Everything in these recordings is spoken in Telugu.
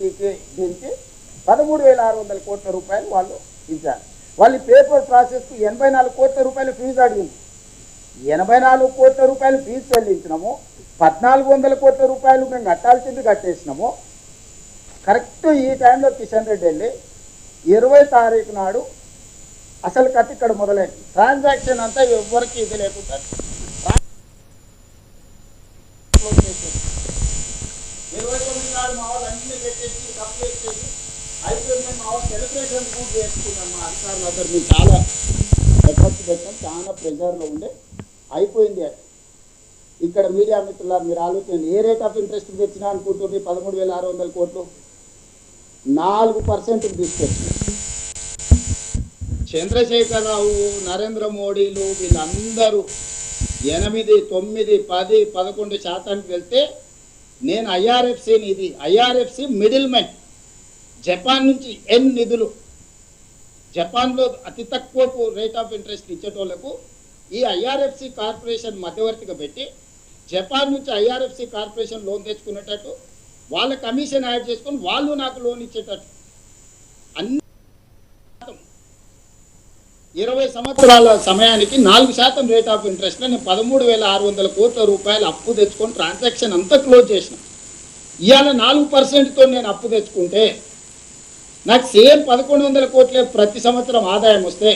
దీనికి 13,600 కోట్ల రూపాయలు వాళ్ళు ఇచ్చారు. వాళ్ళు పేపర్ ప్రాసెస్కు 84 కోట్ల రూపాయలు ఫీజు అడిగింది. 84 కోట్ల రూపాయలు ఫీజు చెల్లించినాము. 1,400 కోట్ల రూపాయలు మేము కట్టాల్సింది కట్టేసినాము. కరెక్ట్ ఈ టైంలో కిషన్ రెడ్డి వెళ్ళి 20 తారీఖు నాడు అసలు కథ ఇక్కడ మొదలైంది. ట్రాన్సాక్షన్ అంతా ఎవరికి ఇది లేకుండా 29 నాడు మా వాళ్ళు అన్ని పెట్టేసి కంప్లీట్ చేసి అయిపోయింది. మా వాళ్ళు సెలబ్రేషన్ కూడా చేసుకున్నాను. మా అధికారులు అందరు మేము చాలా ఎఫర్ట్స్ పెట్టాం, చాలా ప్రెజర్లో ఉండే అయిపోయింది. ఇక్కడ మీడియా మిత్రులారు మీరు ఆలోచన ఏ రేట్ ఆఫ్ ఇంట్రెస్ట్ తెచ్చినా అనుకుంటుంది 13,600 కోట్లు 4% తీసుకొచ్చింది. చంద్రశేఖరరావు, నరేంద్ర మోడీలు వీళ్ళందరూ 8, 9, 10, 11% వెళ్తే నేను ఐఆర్ఎఫ్సిని ఇది ఐఆర్ఎఫ్సి మిడిల్ మ్యాన్ జపాన్ నుంచి నిధులు జపాన్లో అతి తక్కువ రేట్ ఆఫ్ ఇంట్రెస్ట్ ఇచ్చేటోళ్లకు ఈ ఐఆర్ఎఫ్సి కార్పొరేషన్ మధ్యవర్తిగా పెట్టి జపాన్ నుంచి ఐఆర్ఎఫ్సి కార్పొరేషన్ లోన్ తెచ్చుకునేటట్టు వాళ్ళ కమిషన్ యాడ్ చేసుకొని వాళ్ళు నాకు లోన్ ఇచ్చేటట్టు అన్ని 20 సంవత్సరాల సమయానికి 4% రేట్ ఆఫ్ ఇంట్రెస్ట్లో నేను 13,600 కోట్ల రూపాయలు అప్పు తెచ్చుకొని ట్రాన్సాక్షన్ అంతా క్లోజ్ చేసిన. ఇవాళ 4%తో నేను అప్పు తెచ్చుకుంటే నాకు సేమ్ 1,100 కోట్లే ప్రతి సంవత్సరం ఆదాయం వస్తే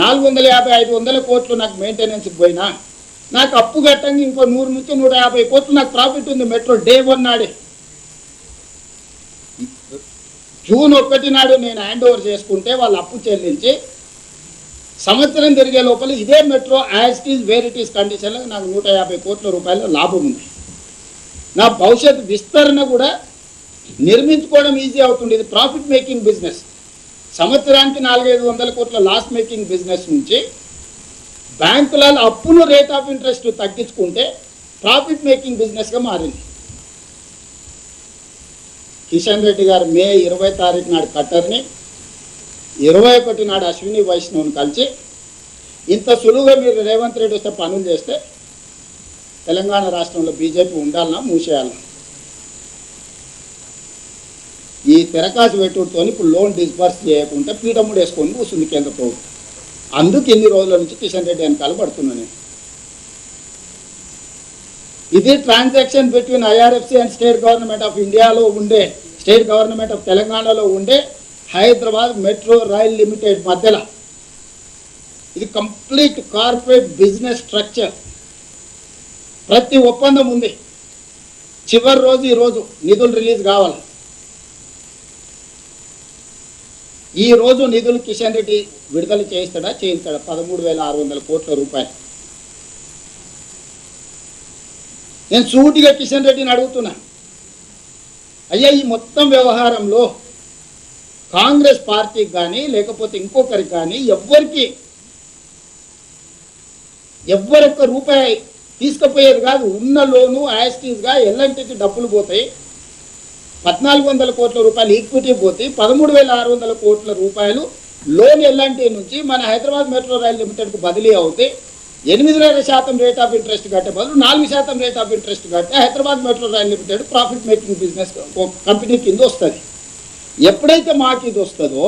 450-500 కోట్లు నాకు మెయింటెనెన్స్కి పోయినా నాకు అప్పు కట్టంగా ఇంకో 100 నుంచి 150 కోట్లు నాకు ప్రాఫిట్ ఉంది. మెట్రో డే 1 నాడే జూన్ 1 నాడు నేను హ్యాండ్ ఓవర్ చేసుకుంటే వాళ్ళు అప్పు చెల్లించి సంవత్సరం తిరిగే లోపల ఇదే metro as it is where it is కండిషన్లో నాకు 150 కోట్ల రూపాయల లాభం ఉంది. నా భవిష్యత్ విస్తరణ కూడా నిర్మించుకోవడం ఈజీ అవుతుంది. ఇది ప్రాఫిట్ మేకింగ్ బిజినెస్. సంవత్సరానికి 400-500 కోట్ల లాస్ మేకింగ్ బిజినెస్ నుంచి బ్యాంకులలో అప్పును రేట్ ఆఫ్ ఇంట్రెస్ట్ తగ్గించుకుంటే ప్రాఫిట్ మేకింగ్ బిజినెస్గా మారింది. కిషన్ రెడ్డి గారు మే 20 తారీఖు నాడు కట్టర్ని 21 నాడు అశ్విని వైష్ణవ్ని కలిసి ఇంత సులువుగా మీరు రేవంత్ రెడ్డి వస్తే పనులు చేస్తే తెలంగాణ రాష్ట్రంలో బీజేపీ ఉండాలన్నా మూసేయాలన్నా ఈ తెరకాసు పెట్టుడుతో ఇప్పుడు లోన్ డిస్బర్స్ చేయకుండా పీఠముడు వేసుకొని కూర్చుంది కేంద్ర ప్రభుత్వం. అందుకు ఇన్ని రోజుల నుంచి కిషన్ రెడ్డి వెనకాల పడుతున్నాను. ఇది transaction between IRFC and state government of ఇండియాలో ఉండే స్టేట్ గవర్నమెంట్ ఆఫ్ తెలంగాణలో ఉండే హైదరాబాద్ మెట్రో రైల్ లిమిటెడ్ మధ్యలో ఇది కంప్లీట్ కార్పొరేట్ బిజినెస్ స్ట్రక్చర్. ప్రతి ఒప్పందం ఉంది. చివరి రోజు ఈరోజు నిధులు రిలీజ్ కావాలి. ఈరోజు నిధులు కిషన్ రెడ్డి విడుదల చేయిస్తాడా చేయిస్తాడా 13,600 కోట్ల రూపాయలు. నేను సూటిగా కిషన్ రెడ్డిని అడుగుతున్నా, అయ్యా ఈ మొత్తం వ్యవహారంలో కాంగ్రెస్ పార్టీకి కానీ లేకపోతే ఇంకొకరికి కానీ ఎవ్వరొక్క రూపాయి తీసుకుపోయేది కాదు. ఉన్న లోను యాస్టీస్గా ఎల్ఎన్టీకి డబ్బులు పోతాయి. 1,400 కోట్ల రూపాయలు ఈక్విటీ పోతే 13,600 కోట్ల రూపాయలు లోన్ ఎల్ఎన్టీ నుంచి మన హైదరాబాద్ మెట్రో రైల్ లిమిటెడ్కు బదిలీ అవుతే 8% రేట్ ఆఫ్ ఇంట్రెస్ట్ కట్టే బదులు 4% రేట్ ఆఫ్ ఇంట్రెస్ట్ కట్టే Hyderabad metro rail limited profit making business company కింద వస్తుంది. ఎప్పుడైతే మాకు ఇది వస్తుందో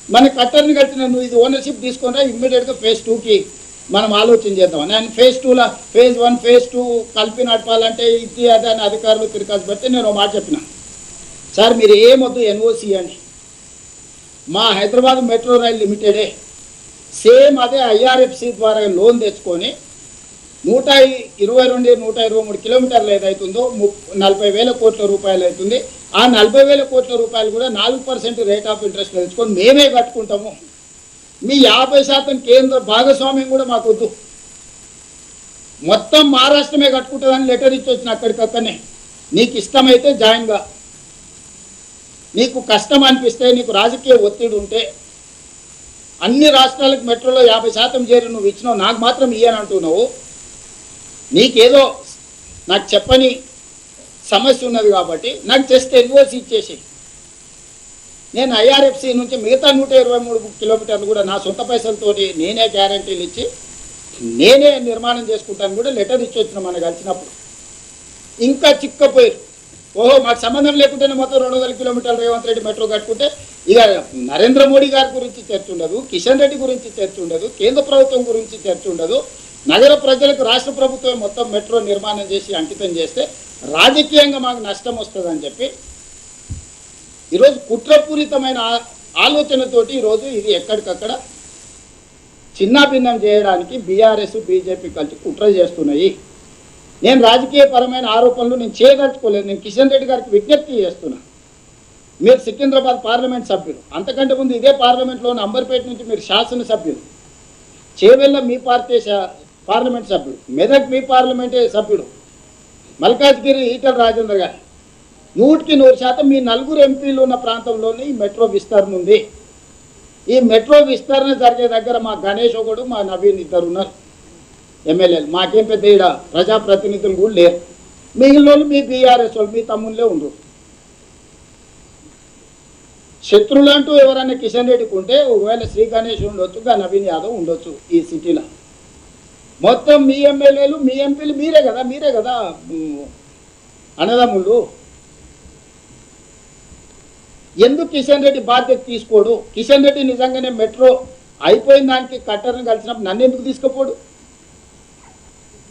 మన కట్టర్ని కట్టిన నువ్వు ఇది ఓనర్షిప్ తీసుకున్నా ఇమ్మీడియట్గా phase 2కి మనం ఆలోచన చేద్దాం. నేను phase 2లో phase 1 phase 2 కలిపి నడపాలంటే ఇది అదే అని అధికారులు తిరగాల్సి పెడితే నేను ఒక మాట చెప్పిన, సార్ మీరు ఏమొద్దు ఎన్ఓసి అని మా హైదరాబాద్ మెట్రో రైల్ లిమిటెడే సేమ్ అదే ఐఆర్ఎఫ్సి ద్వారా లోన్ తెచ్చుకొని 122-123 కిలోమీటర్లు ఏదైతుందో 40,000 కోట్ల రూపాయలు అవుతుంది. ఆ 40,000 కోట్ల రూపాయలు కూడా 4% రేట్ ఆఫ్ ఇంట్రెస్ట్ తెచ్చుకొని మేమే కట్టుకుంటాము. మీ 50% కేంద్ర భాగస్వామ్యం కూడా మాకు వద్దు, మొత్తం మహారాష్ట్రమే కట్టుకుంటుందని లెటర్ ఇచ్చి వచ్చిన అక్కడికక్కడనే. నీకు ఇష్టమైతే జాయిన్గా, నీకు కష్టం అనిపిస్తే నీకు రాజకీయ ఒత్తిడి ఉంటే అన్ని రాష్ట్రాలకు మెట్రోలో 50% చేరి నువ్వు ఇచ్చినావు, నాకు మాత్రం ఇయ్యని అంటున్నావు. నీకేదో నాకు చెప్పని సమస్య ఉన్నది కాబట్టి నాకు జస్ట్ ఎన్ఓసి ఇచ్చేసి నేను ఐఆర్ఎఫ్సి నుంచి మిగతా 123 కిలోమీటర్లు కూడా నా సొంత పైసలతోటి నేనే గ్యారంటీలు ఇచ్చి నేనే నిర్మాణం చేసుకుంటాను కూడా లెటర్ ఇచ్చి వచ్చిన మనం కలిసినప్పుడు. ఇంకా చిక్కపోయారు ఓహో మాకు సంబంధం లేకుంటేనే మొత్తం 200 కిలోమీటర్లు రేవంత్ రెడ్డి మెట్రో కట్టుకుంటే ఇక నరేంద్ర మోడీ గారి గురించి చర్చ ఉండదు, కిషన్ రెడ్డి గురించి చర్చ ఉండదు, కేంద్ర ప్రభుత్వం గురించి చర్చ ఉండదు. నగర ప్రజలకు రాష్ట్ర ప్రభుత్వం మొత్తం మెట్రో నిర్మాణం చేసి అంకితం చేస్తే రాజకీయంగా మాకు నష్టం వస్తుందని చెప్పి ఈరోజు కుట్రపూరితమైన ఆలోచనతోటి ఈరోజు ఇది ఎక్కడికక్కడ చిన్నాభిన్నం చేయడానికి బీఆర్ఎస్ బీజేపీ కలిసి కుట్ర చేస్తున్నాయి. నేను రాజకీయపరమైన ఆరోపణలు నేను చేయదలుచుకోలేదు. నేను కిషన్ రెడ్డి గారికి విజ్ఞప్తి చేస్తున్నా. మీరు సికింద్రాబాద్ పార్లమెంట్ సభ్యులు, అంతకంటే ముందు ఇదే పార్లమెంట్లోని అంబర్పేట నుంచి మీరు శాసనసభ్యులు, చేవెళ్ళ మీ పార్టీ పార్లమెంట్ సభ్యుడు, మెదక్ మీ పార్లమెంటే సభ్యుడు, మల్కాజ్గిరి ఈటల రాజేందర్ గారు 100% మీ 4 ఎంపీలు ఉన్న ప్రాంతంలోనే ఈ మెట్రో విస్తరణ ఉంది. ఈ మెట్రో విస్తరణ జరిగే దగ్గర మా గణేష్ ఒకడు, మా నవీన్ ఇద్దరు ఉన్నారు ఎమ్మెల్యేలు. మాకేం పెద్ద ఈడ ప్రజాప్రతినిధులు కూడా లేరు. మిగిలిన వాళ్ళు మీ బీఆర్ఎస్ వాళ్ళు, మీ తమ్ముళ్ళే ఉండరు. శత్రువులు అంటూ ఎవరైనా కిషన్ రెడ్డికి ఉంటే ఒకవేళ శ్రీ గణేష్ ఉండొచ్చు, నవీన్ యాదవ్ ఉండొచ్చు. ఈ సిటీలో మొత్తం మీ ఎమ్మెల్యేలు మీ ఎంపీలు మీరే కదా అన్నదమ్ముళ్ళు. ఎందుకు కిషన్ రెడ్డి బాధ్యత తీసుకోడు? కిషన్ రెడ్డి నిజంగానే మెట్రో అయిపోయిన దానికి కట్టర్ని కలిసినప్పుడు నన్ను ఎందుకు తీసుకుపోడు?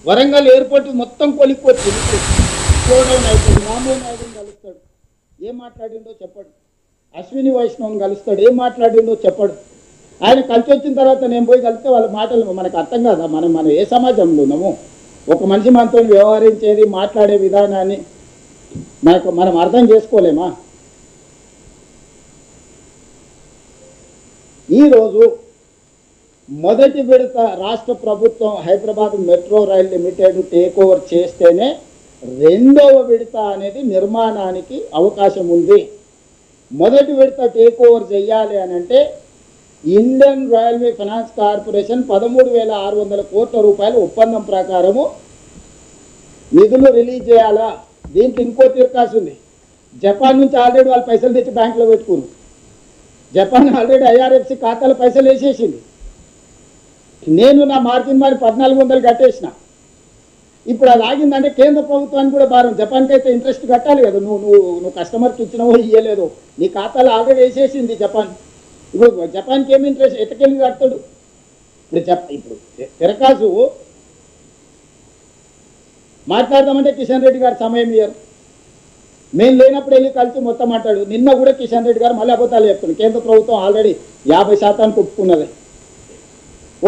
వరంగల్ ఎయిర్పోర్ట్ మొత్తం కొలిక్కొచ్చి స్లోడౌన్ అయిపోయింది. రామ్మోహన్ నాయుడుని కలుస్తాడు, ఏం మాట్లాడిండో చెప్పడు. అశ్విని వైష్ణవ్ని కలుస్తాడు, ఏం మాట్లాడిండో చెప్పడు. ఆయన కలిసి వచ్చిన తర్వాత నేను పోయి కలిస్తే వాళ్ళ మాటలు మనకు అర్థం కాదా? మనం ఏ సమాజంలో ఉన్నాము? ఒక మనిషి మనతో వ్యవహరించేది, మాట్లాడే విధానాన్ని మనం అర్థం చేసుకోలేమా? ఈరోజు మొదటి విడత రాష్ట్ర ప్రభుత్వం Hyderabad metro rail limited take over చేస్తేనే రెండవ విడత అనేది నిర్మాణానికి అవకాశం ఉంది. మొదటి విడత టేక్ ఓవర్ చేయాలి అని అంటే ఇండియన్ రైల్వే ఫైనాన్స్ కార్పొరేషన్ 13,600 కోట్ల రూపాయల ఒప్పందం ప్రకారము నిధులు రిలీజ్ చేయాలా. దీంట్లో ఇంకో తిరకాసు ఉంది. జపాన్ నుంచి ఆల్రెడీ వాళ్ళు పైసలు తెచ్చి బ్యాంకులో పెట్టుకున్నారు. జపాన్ ఆల్రెడీ ఐఆర్ఎఫ్సి ఖాతాలో పైసలు వేసేసింది. నేను నా మార్జిన్ మరి 1,400 కట్టేసిన. ఇప్పుడు అది ఆగిందంటే కేంద్ర ప్రభుత్వానికి కూడా భారం. జపాన్కి అయితే ఇంట్రెస్ట్ కట్టాలి కదా. నువ్వు కస్టమర్కి ఇచ్చినవో ఇవ్వలేదు, నీ ఖాతాలో ఆల్రెడీ వేసేసింది జపాన్. ఇప్పుడు జపాన్కి ఏమి ఇంట్రెస్ట్ ఎట్టకెళ్ళి కడతాడు? ఇప్పుడు తిరకాసు మాట్లాడదామంటే కిషన్ రెడ్డి గారు సమయం ఇయ్యరు. మేము లేనప్పుడు వెళ్ళి కలిసి మొత్తం మాట్లాడు. నిన్న కూడా కిషన్ రెడ్డి గారు మళ్ళీ అబద్ధాలు చెప్తున్నాడు. కేంద్ర ప్రభుత్వం ఆల్రెడీ 50%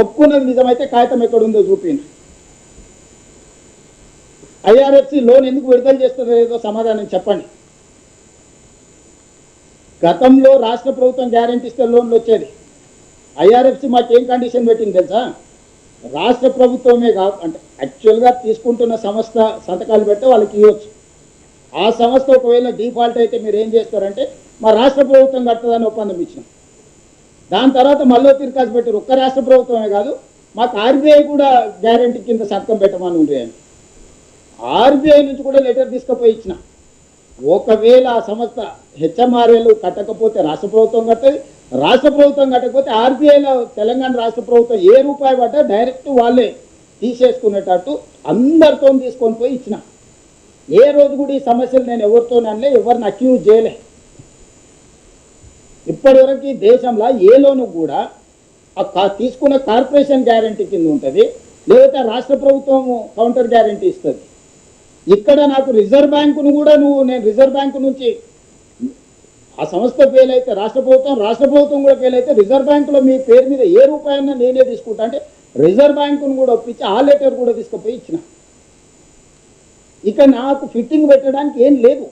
ఒప్పుకున్నది నిజమైతే కాగితం ఎక్కడుందో చూపింది. ఐఆర్ఎఫ్సి లోన్ ఎందుకు విడుదల చేస్తుందో లేదో సమాధానం చెప్పండి. గతంలో రాష్ట్ర ప్రభుత్వం గ్యారెంటీ ఇస్తే లోన్లు వచ్చేది. ఐఆర్ఎఫ్సి మాకేం కండిషన్ పెట్టింది తెలుసా? రాష్ట్ర ప్రభుత్వమే కాదు, అంటే యాక్చువల్గా తీసుకుంటున్న సంస్థ సంతకాలు పెడితే వాళ్ళకి ఇవ్వచ్చు. ఆ సంస్థ ఒకవేళ డిఫాల్ట్ అయితే మీరు ఏం చేస్తారంటే మా రాష్ట్ర ప్రభుత్వం కట్టదని ఒప్పందం ఇచ్చినాం. దాని తర్వాత మళ్ళీ తిరకాసు పెట్టారు. ఒక్క రాష్ట్ర ప్రభుత్వమే కాదు, మాకు ఆర్బీఐ కూడా గ్యారెంటీ కింద సంతకం పెట్టమని ఉంది అని ఆర్బీఐ నుంచి కూడా లెటర్ తీసుకుపోయి ఇచ్చిన. ఒకవేళ ఆ సంస్థ హెచ్ఎంఆర్ఏలు కట్టకపోతే రాష్ట్ర ప్రభుత్వం కట్టదు, రాష్ట్ర ప్రభుత్వం కట్టకపోతే ఆర్బీఐలో తెలంగాణ రాష్ట్ర ప్రభుత్వం ఏ రూపాయి పడ్డా డైరెక్ట్ వాళ్ళే తీసేసుకునేటట్టు అందరితో తీసుకొని పోయి ఇచ్చిన. ఏ రోజు కూడా ఈ సమస్యలు నేను ఎవరితోనలే, ఎవరిని అక్యూజ్ చేయలే. ఇప్పటివరకు దేశంలో ఏ లోను కూడా తీసుకున్న కార్పొరేషన్ గ్యారంటీ కింద ఉంటుంది, లేకపోతే రాష్ట్ర ప్రభుత్వం కౌంటర్ గ్యారంటీ ఇస్తుంది. ఇక్కడ నాకు రిజర్వ్ బ్యాంకును కూడా నేను రిజర్వ్ బ్యాంకు నుంచి ఆ సంస్థ ఫెయిల్ అయితే రాష్ట్ర ప్రభుత్వం కూడా ఫెయిల్ అయితే రిజర్వ్ బ్యాంకులో మీ పేరు మీద ఏ రూపాయన్నా నేనే తీసుకుంటా అంటే రిజర్వ్ బ్యాంకును కూడా ఒప్పించి ఆ లెటర్ కూడా తీసుకుపోయి ఇచ్చిన. ఇక నాకు ఫిట్టింగ్ పెట్టడానికి ఏం లేదు.